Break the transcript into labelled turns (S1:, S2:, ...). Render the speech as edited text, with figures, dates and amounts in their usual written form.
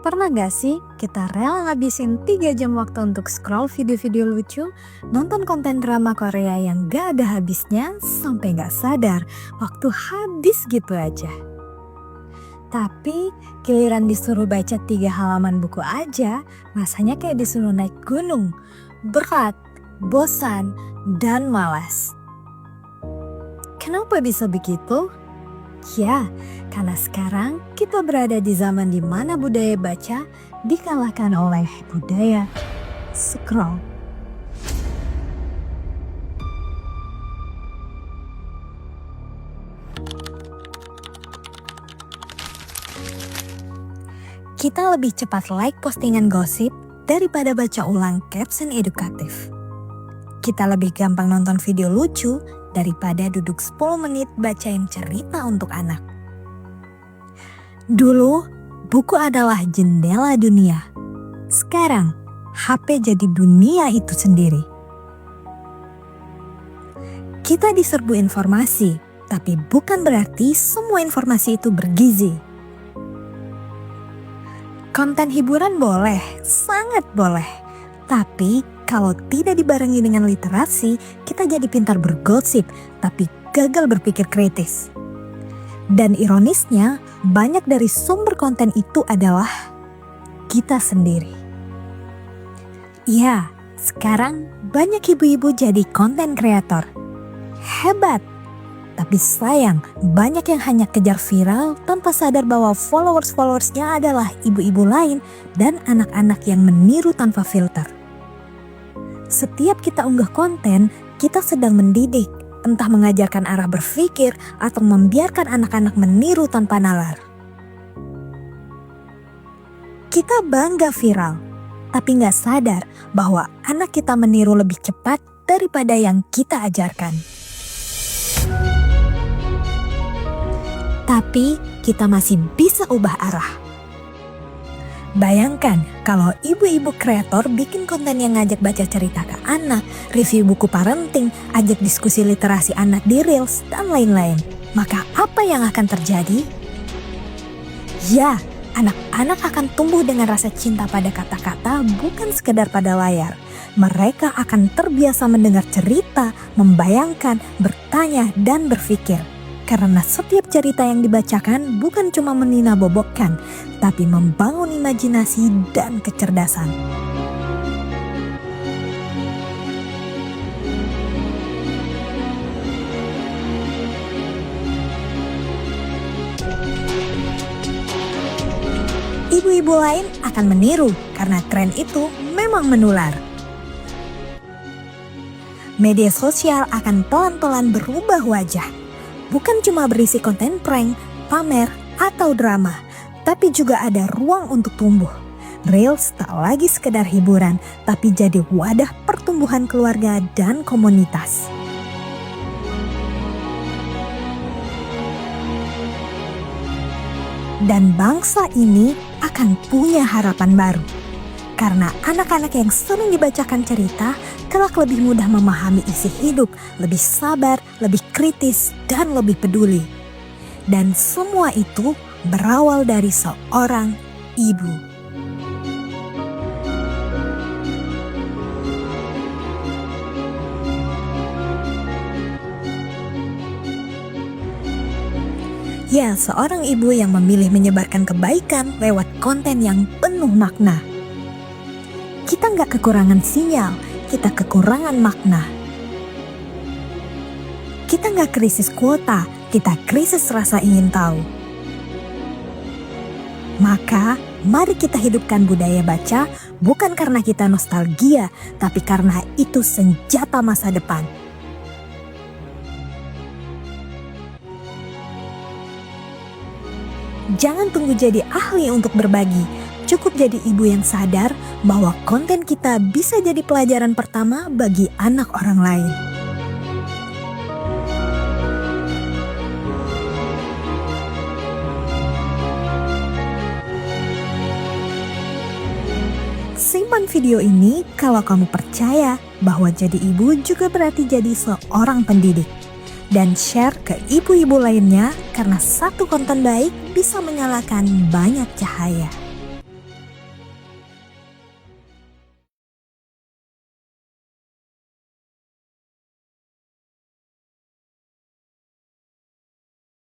S1: Pernah gak sih kita rela ngabisin 3 jam waktu untuk scroll video-video lucu, nonton konten drama Korea yang gak ada habisnya sampai gak sadar waktu habis gitu aja. Tapi giliran disuruh baca 3 halaman buku aja, rasanya kayak disuruh naik gunung, berat, bosan, dan malas. Kenapa bisa begitu? Ya, karena sekarang kita berada di zaman di mana budaya baca dikalahkan oleh budaya scroll. Kita lebih cepat like postingan gosip daripada baca ulang caption edukatif. Kita lebih gampang nonton video lucu daripada duduk 10 menit bacain cerita untuk anak. Dulu, buku adalah jendela dunia. Sekarang, HP jadi dunia itu sendiri. Kita diserbu informasi, tapi bukan berarti semua informasi itu bergizi. Konten hiburan boleh, sangat boleh. Tapi kalau tidak dibarengi dengan literasi, kita jadi pintar bergosip, tapi gagal berpikir kritis. Dan ironisnya, banyak dari sumber konten itu adalah kita sendiri. Ya, sekarang banyak ibu-ibu jadi konten kreator. Hebat! Tapi sayang, banyak yang hanya kejar viral tanpa sadar bahwa followers-followersnya adalah ibu-ibu lain dan anak-anak yang meniru tanpa filter. Setiap kita unggah konten, kita sedang mendidik, entah mengajarkan arah berpikir atau membiarkan anak-anak meniru tanpa nalar. Kita bangga viral, tapi nggak sadar bahwa anak kita meniru lebih cepat daripada yang kita ajarkan. Tapi kita masih bisa ubah arah. Bayangkan kalau ibu-ibu kreator bikin konten yang ngajak baca cerita ke anak, review buku parenting, ajak diskusi literasi anak di Reels, dan lain-lain. Maka apa yang akan terjadi? Ya, anak-anak akan tumbuh dengan rasa cinta pada kata-kata bukan sekedar pada layar. Mereka akan terbiasa mendengar cerita, membayangkan, bertanya, dan berpikir. Karena setiap cerita yang dibacakan bukan cuma menina-bobokkan, tapi membangun imajinasi dan kecerdasan. Ibu-ibu lain akan meniru karena tren itu memang menular. Media sosial akan pelan-pelan berubah wajah. Bukan cuma berisi konten prank, pamer, atau drama, tapi juga ada ruang untuk tumbuh. Reels tak lagi sekedar hiburan, tapi jadi wadah pertumbuhan keluarga dan komunitas. Dan bangsa ini akan punya harapan baru. Karena anak-anak yang sering dibacakan cerita kelak lebih mudah memahami isi hidup, lebih sabar, lebih kritis, dan lebih peduli. Dan semua itu berawal dari seorang ibu. Ya, seorang ibu yang memilih menyebarkan kebaikan lewat konten yang penuh makna. Kita nggak kekurangan sinyal, kita kekurangan makna. Kita nggak krisis kuota, kita krisis rasa ingin tahu. Maka, mari kita hidupkan budaya baca bukan karena kita nostalgia, tapi karena itu senjata masa depan. Jangan tunggu jadi ahli untuk berbagi. Cukup jadi ibu yang sadar bahwa konten kita bisa jadi pelajaran pertama bagi anak orang lain. Simpan video ini kalau kamu percaya bahwa jadi ibu juga berarti jadi seorang pendidik. Dan share ke ibu-ibu lainnya karena satu konten baik bisa menyalakan banyak cahaya.